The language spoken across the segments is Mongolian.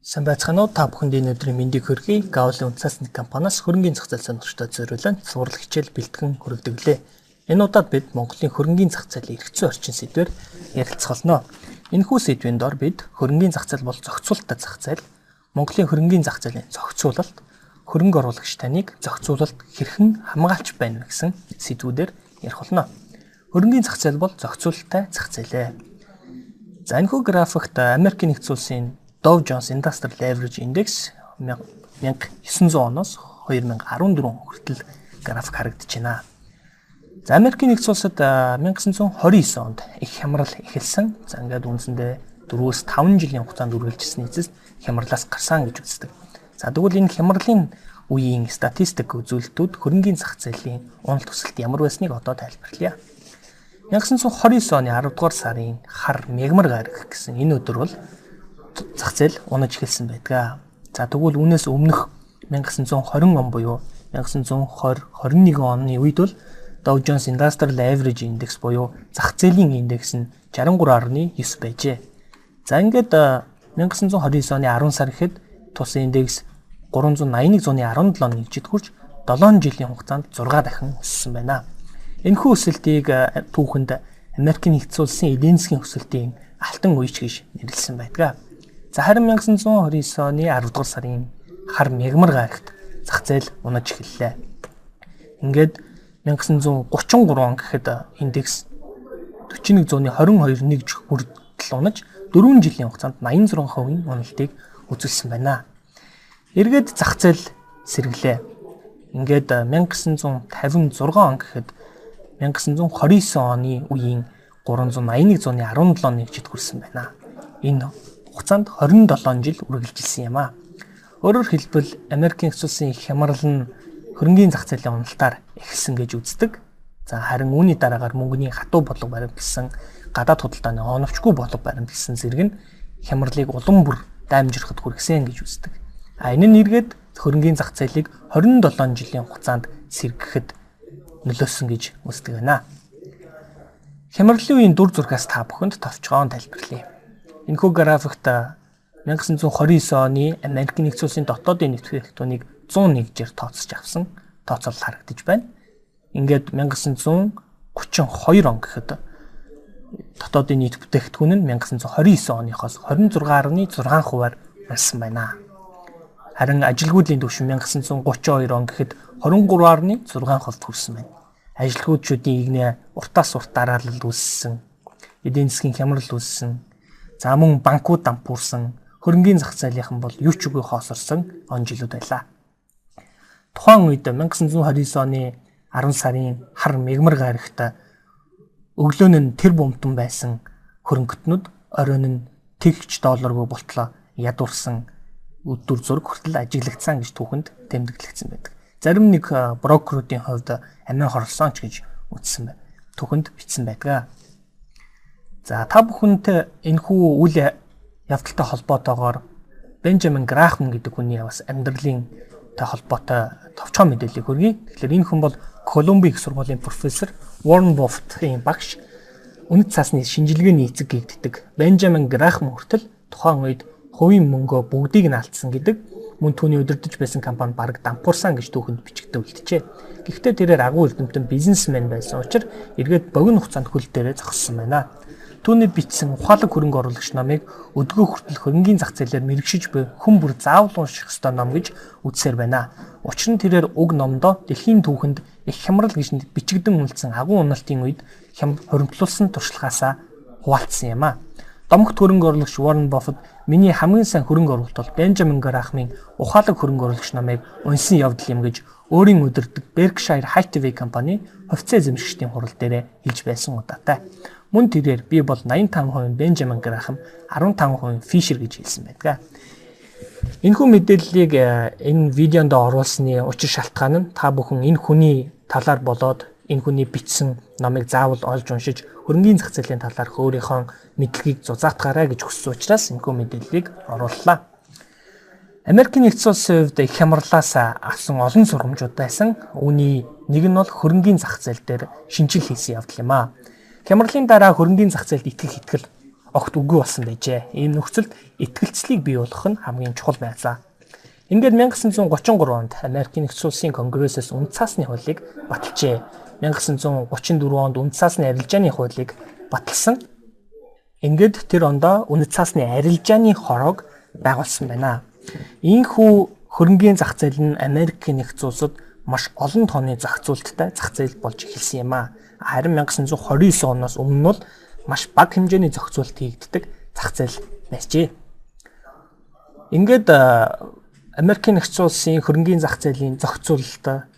Сайн байцгаана уу? Та бүхэнд энэ өдрийн мэндийг хүргэе. Gaulle үндэсний компаниас хөрөнгийн зах зээл сонирхолтой зориулан сурал хичээл бэлтгэн хүргэдэг. Энэ удаад бид Монголын хөрөнгийн зах зээлийн эргэцсэн орчин сэдвээр ярилцах болно. Энэхүү сэдвийн дор бид хөрөнгийн зах зээл бол зохицуулалттай зах зээл, Монголын хөрөнгийн зах зээлийн зохицуулалт, хөрөнгө оруулагч таныг зохицуулалт хэрхэн хамгаалж байна вэ гэсэн сэдвүүдээр ярих болно. Хөрөнгийн зах зээл бол зохицуулалттай зах зээлээ. За энэхүү графикт Америкийн нэгдсэн улсын Dow Jones Industrial Average Index 1900 оноос 2014 хүртэл график харагдаж байна. За Америкийн нэгдсэн улсад 1929 онд их хямрал эхэлсэн. За ингээд үндсэндээ 4-5 жилийн хугацаанд үргэлжилсэн эцэст хямралаас гарсан гэж үздэг. За тэгвэл энэ хямралын үеийн статистик үзүүлэлтүүд хөрөнгийн зах зээлийн уналт өсөлт ямар байсныг одоо тайлбарлая. 1929 оны 10 дугаар сарын хар мягмар гараг гэсэн энэ өдөр бол зах зээл унаж эхэлсэн байдаг. За тэгвэл үүнээс өмнөх 1920 он буюу 1920-21 оны үед бол Dow Jones Industrial Average Index буюу зах зээлийн индекс нь 63.9 байжээ. За ингээд 1929 оны 10 сар гэхэд тус индекс 381.17 нэгжид хүрч 7 жилийн хугацаанд 6 дахин өссөн байна. Энэхүү өсөлтийг түүхэнд Америкийн нэгдсэн улсын эдийн засгийн өсөлтийн алтан үеч гэж нэрлэсэн байдаг. За харин 1929 оны 10 дугаар сарын хар мягмар гарагт зах зээл унаж эхэллээ. Ингээд 1933 он гэхэд индекс 41.22 нэгж хүртэл унаж 4 жилийн хугацаанд 86% уналтыг үзүүлсэн байна. Эргээд зах зээл сэргэлээ. Ингээд 1956 он гэхэд 1929 оны үеийн 381.17 нэгжид хүрсэн байна. Энэ хугацаанд 27 жил үргэлжилсэн юм а. Өөрөөр хэлбэл Америкийн нэгдсэн улсын их хямрал нь хөрөнгийн зах зээлийн уналтаар эхэлсэн гэж үздэг. За харин үүний дараагаар мөнгөний хатуу болго баримтсан, гадаад худалдааны оновчгүй болго баримтсан зэрэг нь хямралыг улам бүр даймжирахад хүргэсэн гэж үздэг. Энэ нь эргээд хөрөнгийн зах зээлийг 27 жилийн хугацаанд сэргэхэд нөлөөсөн гэж үздэг байна. Хямралын үеийн дүр зургаас та бүхэнд товчгоон тайлбарлая. Энэхүү графикт 1929 оны Америкийн нэгдсэн улсын дотоодын нэвтрүүлэгтүүнийг 100 нэгжээр тооцож авсан тооцоолол харагдаж байна. Ингээд 1932 он гэхэд дотоодын нийт бүтээгдэхүүн нь 1929 оныхоос 26.6%-аар барьсан байна. Харин ажилгүйдлийн түвшин 1932 он гэхэд 23.6% хүрсэн байна. Ажилгүйдчүүдийн игнээ уртаас урт дараалал үүссэн, эдийн засгийн хямрал үүссэн, за мөн банкуд дампуурсан, хөрөнгийн зах зээлийнхэн бол юу ч үгүй хоосорсон он жилүүд байлаа. Тухайн үед 1929 оны 10 сарын хар мягмар гарагт өглөө нь тэр бумтан байсан хөрөнгөтнүүд оройн нь $1 долларгүй болтлоо ядуурсан өдөр зураг хүртэл ажиглагдсан гэж түүхэнд тэмдэглэгдсэн байдаг. Зарим нэг брокеруудын хувьд амиа хорлсон ч гэж үзсэн байна. Түүхэнд бичсэн байдаг. За та бүхэнд энэхүү үйл явдалтай холбоотойгоор Бенджамин Грахам гэдэг хүний бас амьдралынтай холбоотой товчхон мэдээллийг хүргэе. Тэгэхээр энэ хүн бол Колумбийн их сургуулийн профессор Warren Buffett-ийн багш, үнэт цаасны шинжилгээний эцэг гэгддэг Бенджамин Грахам хүртэл тухайн үед хувийн мөнгөө бүгдийг нь алдсан гэдэг, мөн түүний удирдах байсан компани бараг дампуурсан гэж түүхэнд бичигдээ үлджээ. Гэхдээ тэрээр агуу эрдэмтэн бизнесмен байсан учраас эргээд богино хугацаанд хөл дээрээ зогссон байна. Түүний бичсэн ухаалаг хөрөнгө оруулагч номыг өдгөө хүртэл хөрөнгийн зах зээлээр мэрэгшиж буй хүн бүр заавал унших ёстой ном гэж үзсээр байна. Учир нь тэрээр уг номдоо дэлхийн түүхэнд их хямрал гэж бичигдэн үлдсэн агуу уналтын үед хоримтлуулсан туршлагаасаа хуваалцсан юм а. Домогт хөрөнгө оруулагч Warren Buffett миний хамгийн сайн хөрөнгө оруулалт бол Бенджамин Грахамын ухаалаг хөрөнгө оруулагч номыг уншсан явдал юм гэж өөрийн удирддаг Berkshire Hathaway компани хувьцаа эзэмшигчдийн хурал дээр хэлж байсан удаатай. Мөн тэрээр би бол 85% Бенджамин Грахам, 15% Фишер гэж хэлсэн байдаг. Энэхүү мэдээллийг энэ видеонд оруулсны учир шалтгаан нь та бүхэн энэ хүний талаар болоод энэ хүний бичсэн номыг заавал олж уншиж хөрөнгийн зах зээлийн талаар өөрийнхөө мэдлэгийг зузаатгаарай гэж хүссэн учраас энэхүү мэдээллийг орууллаа. Америкийн нэгдсэн улсын хувьд их хямралаас авсан олон сургамжууд байсан. Үүний нэг нь бол хөрөнгийн зах зээл дээр шинжил хийсэн явдал юм а. Хямралын дараа хөрөнгийн зах зээлд итгэх итгэл огт үгүй болсон байжээ. Ийм нөхцөлд итгэлцлийг бий болгох нь хамгийн чухал байлаа. Ингээд 1933 онд Америкийн нэгдсэн улсын конгрессээс үндэс цаасны хуулийг баталжээ. 1934 онд үндэс цаасны арилжааны хуулийг баталсан. Ингээд тэр ондоо үндэс цаасны арилжааны хорог байгуулсан байна. Ийхүү хөрөнгийн зах зээл нь Америкийн нэгдсэн улсад маш олон тооны зохицуулттай зах зээл болж эхэлсэн юм а. Харин 1929 оноос өмнө нь бол маш бага хэмжээний зохицуулт хийгддэг зах зээл байжээ. Ингээд Америкийн нэгдсэн улсын хөрөнгийн зах зээлийн зохицуулалт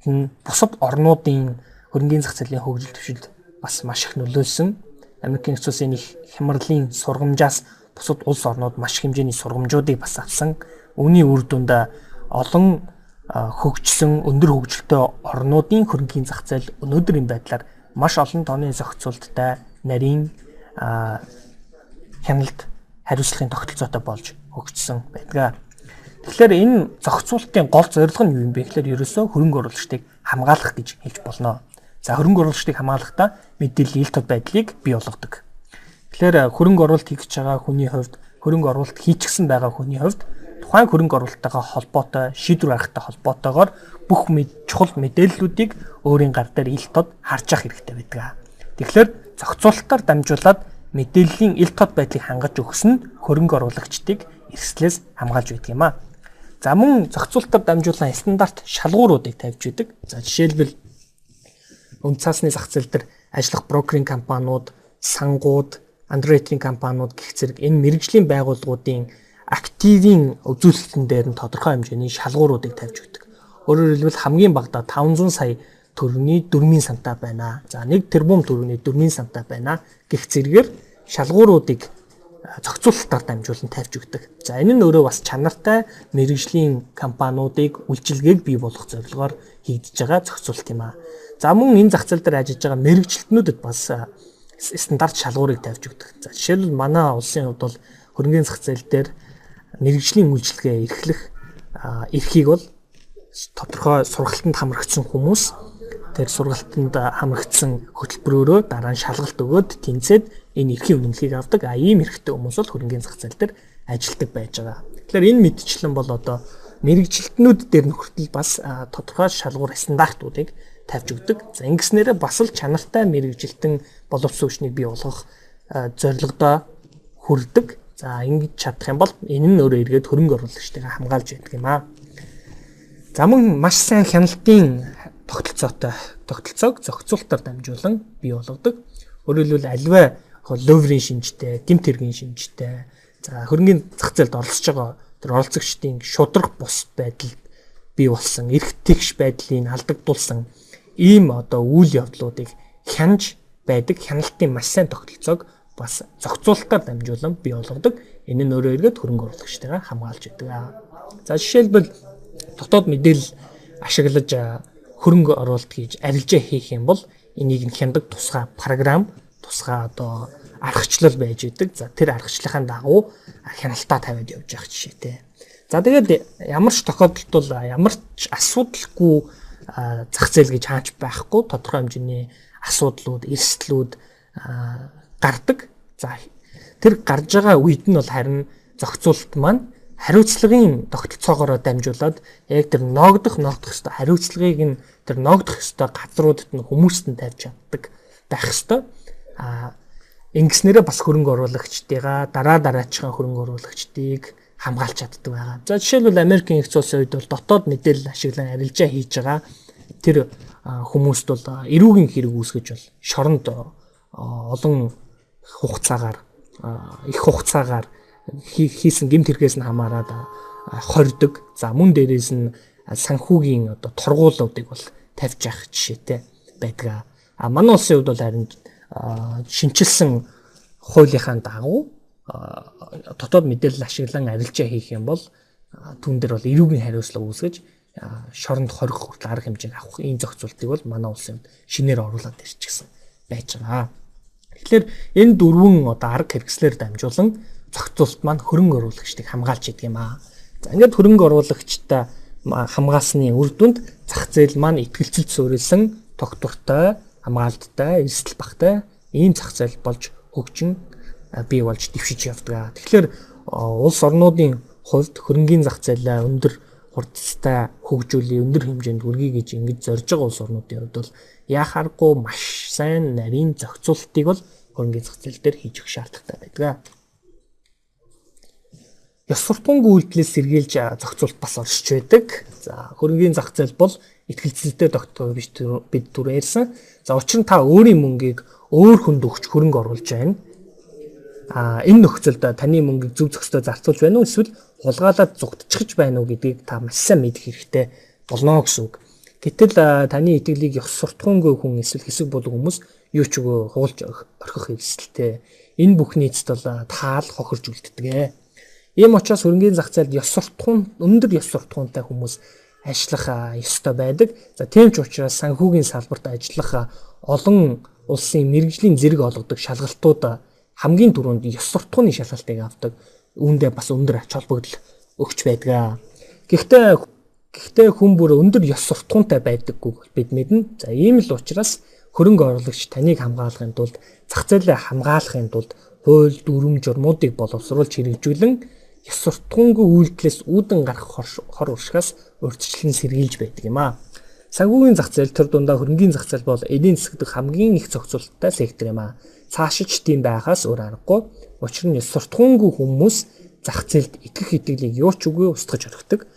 нь бусад орнуудын хөрөнгийн зах зээлийн хөгжил төвшөлд бас маш их нөлөөлсөн. Америкийн нэгдсэн улсын их хямралын сургамжаас бусад улс орнууд маш хэмжээний сургамжуудыг бас авсан. Үүний үр дүнд олон хөгжсөн өндөр хөгжилтэй орнуудын хөрөнгийн зах зээл өнөөдрийн байдлаар маш олон тооны зохицуулттай нарийн хяналт хариуцлагын тогтолцоотой болж хөгжсөн байдаг. Тэгэхээр энэ зохицуултын гол зорилго нь юу юм бэ гэхээр ерөөсөө хөрөнгө оруулагчдыг хамгаалах гэж хэлж болно. За хөрөнгө оруулагчдыг хамгаалахдаа мэдээллийн ил тод байдлыг бий болгодог. Тэгэхээр хөрөнгө оруулалт хийж байгаа хүний хувьд хөрөнгө оруулалт хийчихсэн байгаа хүний хувьд тухайн хөрөнгө оруулалттайгаа холбоотой шийдвэр гаргахтай холбоотойгоор бүх чухал мэдээллүүдийг өөрийн гар дээр ил тод харж ах хэрэгтэй байдаг. Тэгэхээр зохицуулалтаар дамжуулаад мэдээллийн ил тод байдлыг хангаж өгөх нь хөрөнгө оруулагчдыг эрсдлээс хамгаалж байдаг юм а. За мөн зохицуулалтаар дамжуулан стандарт шалгууруудыг тавьж байдаг. За жишээлбэл үндэс цаасны зах зээл дээр ажиллах брокеринг компаниуд, сангууд, андеррейтинг компаниуд гэх зэрэг энэ мэргэжлийн байгууллагуудын активийн үзүүлэлтэн дээр нь тодорхой хэмжээний шалгууруудыг тавьж өгдөг. Өөрөөр хэлбэл хамгийн багадаа 500 сая төгрөгийн 4 сантаа байна. За 1 тэрбум төгрөгийн 4 сантаа байна гэх зэрэгээр шалгууруудыг зохицуулалтаар дамжуулан тавьж өгдөг. За энэ нь өөрөө бас чанартай мэргэжлийн компаниудыг үйлчилгээг бий болгох зорилгоор хийгдэж байгаа зохицуулалт юм а. За мөн энэ зах зээл дээр ажиллаж байгаа мэргэжилтнүүдэд бас стандарт шалгуурыг тавьж өгдөг. За жишээлбэл манай улсын хувьд бол хөрөнгөний зах зээл дээр мэргэжлийн үйлчилгээ эрхийг бол тодорхой сургалтанд хамрагдсан хүмүүс тэр сургалтанд хамрагдсан хөтөлбөрөөрөө дараа нь шалгалт өгөөд тэнцээд энэ эрхийн үнэмлэхийг авдаг. Ийм эрхтэй хүмүүс бол хөрөнгөний зах зээл дээр ажилладаг байж байгаа. Тэгэхээр энэ мэдчлэн бол одоо мэргэжилтнүүд дээр нөхөртөл бас тодорхой шалгуур стандартуудыг тавьж өгдөг. За ингэснээрээ бас л чанартай мэргэжилтэн боловсон хүчнийг бий болгох зорилгодоо хүрдэг. За ингэж чадах юм бол энэ нь өөрөө эргээд хөрөнгө оруулагчдыг хамгаалж байдаг юм аа. За мөн маш сайн хяналтын тогтолцоог зохицуулалтаар дамжуулан бий болгодог. Өөрөөр хэлбэл аливаа ловрын шинжтэй, гэмт хэргийн шинжтэй, за хөрөнгөний зах зээлд оролцож байгаа тэр оролцогчдын шудрах бус байдал бий болсон, эрх тэгш байдлыг алдагдуулсан ийм одоо үйл явдлуудыг хянаж байдаг хяналтын маш сайн тогтолцоог бас зохицуулалтаар дамжуулан бий болгодог. Энэ нь өөрөө эргээд хөрөнгө оруулагчдаа хамгаалж байдаг. За жишээлбэл дотоод мэдээлэл ашиглаж хөрөнгө оруулалт хийж арилжаа хийх юм бол энийг нь хяндаг тусгай програм, тусгай одоо аргачлал байж идэг. За тэр аргачлалын дагуу хяналтаа тавиад явж явах жишээтэй. За тэгээд ямар ч тохиолдолд бол ямар ч асуудалгүй зах зээл гэж хаач байхгүй тодорхой хэмжээний асуудлууд, эрсдлүүд гардаг. За тэр гарч байгаа үед нь бол харин зохицуулалт маань хариуцлагын тогтолцоогоор дамжуулаад яг тэр ногдох ёстой хариуцлагыг нь тэр ногдох ёстой газруудад нь хүмүүст нь тавьж чаддаг байх ёстой. Ингэснээрээ бас хөрөнгө оруулагчдыгаа дараачихан хөрөнгө оруулагчдыг хамгаалж чаддаг байгаа. За жишээлбэл Америкийн нэгдсэн улсын үед бол дотоод мэдээлэл ашиглан арилжаа хийж байгаа тэр хүмүүст бол эрүүгийн хэрэг үүсгэж бол шоронд олон хугацаагаар их хугацаагаар хийсэн гэмт хэрэгээс нь хамаарад хордог. За мөн дээрээс нь санхүүгийн одоо торгуулуудыг бол тавьж явах жишээтэй байдаг. Манай улсын хувьд бол харин шинчилсэн хуулийнхаа дагуу дотоод мэдээлэл ашиглан арилжаа хийх юм бол түүн дээр бол эрүүгийн хариуцлага үүсгэж шоронд хорих хүртэл арга хэмжээг авах ийм зохицуултыг бол манай улсын хувьд шинээр оруулаад ирчихсэн байж байгаа. Тэгэхээр энэ дөрвөн одоо арга хэрэгслээр дамжуулан зохицуулалт маань хөрөнгө оруулагчдыг хамгаалж идэг юм аа. За ингээд хөрөнгө оруулагчтай хамгаалсны үр дүнд зах зээл маань итгэлцэлд суурилсан тогтвортой, хамгаалттай, эрсдэл багтай ийм зах зээл болж хөгжин бий болж дэвшиж явдаг. Тэгэхээр улс орнуудын хувьд хөрөнгийн зах зээл өндөр хурдтай хөгжүүлээ, өндөр хэмжээнд хүргэе гэж ингэж зорж байгаа улс орнуудын хувьд бол яхааргүй маш сайн нарийн зохицуулалтыг бол хөрөнгийн зах зээл дээр хийж өгөх шаардлагатай байдаг. Ёс суртахуунгүй үйлдэлээс сэргийлж зохицуулалт бас оршиж байдаг. За хөрөнгийн зах зээл бол итгэлцэлтэй тогтдог биш бид түрүү ярьсан. За учир нь та өөрийн мөнгийг өөр хүнд өгч хөрөнгө оруулж байна. Энэ нөхцөлд таны мөнгийг зөв зохистой зарцуулж байна уу эсвэл хулгайлаад зугтчихж байна уу гэдгийг та маш сайн мэдэх хэрэгтэй болно гэсэн үг. Гэтэл таны итгэлийг ёс суртахуунгүй хүн эсвэл хэсэг болон хүмүүс юу ч үгүй хуулж орхих эрсдэлтэй. Энэ бүхний эцэст бол таал хохирж үлддэг. Ийм учраас хөрөнгийн зах зээлд өндөр ёс суртахуунтай хүмүүс ажиллах ёстой байдаг. За тийм ч учраас санхүүгийн салбарт ажиллах олон улсын мэргэжлийн зэрэг олгодог шалгалтууд хамгийн түрүүнд ёс суртахууны шалгалтыг авдаг. Үүндээ бас өндөр ач холбогдол өгч байдаг. Гэхдээ хүн бүр өндөр ёс суртахуунтай байдаггүй бид мэднэ. За ийм л учраас хөрөнгө оруулагч таныг хамгаалахын тулд зах зээлээ хамгаалахын тулд хууль, дүрм, журмуудыг боловсруулж хэрэгжүүлэн ёс суртахуунгүй үйлдэлээс үүдэн гарах хор уршигаас урьдчилан сэргийлж байдаг юм аа. Санхүүгийн зах зээл төр дундаа хөрөнгийн зах зээл бол эдийн засаг дэх хамгийн их зохицуулалттай сектор юм аа. Цаашиж тийм байхаас өөр аргагүй. Учир нь ёс суртахуунгүй хүмүүс зах зээлд итгэх итгэлийг юу ч үгүй устгаж орхидог.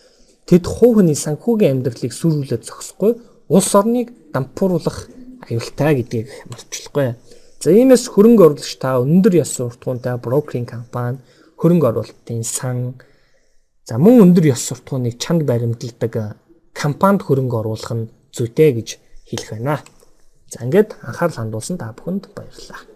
Тэд хувь хүний санхүүгийн амьдралыг сүрүүлээд зогсохгүй, улс орныг дампууруулах аюултай гэдгийг мартчихгүй. За иймээс хөрөнгө оруулагч та өндөр ёс суртахуунтай брокеринг компани, хөрөнгө оруулалтын сан, за мөн өндөр ёс суртахууныг чанд баримталдаг компанид хөрөнгө оруулах нь зүйтэй гэж хэлэх байна. За ингээд анхаарал хандуулсан та бүхэнд баярлалаа.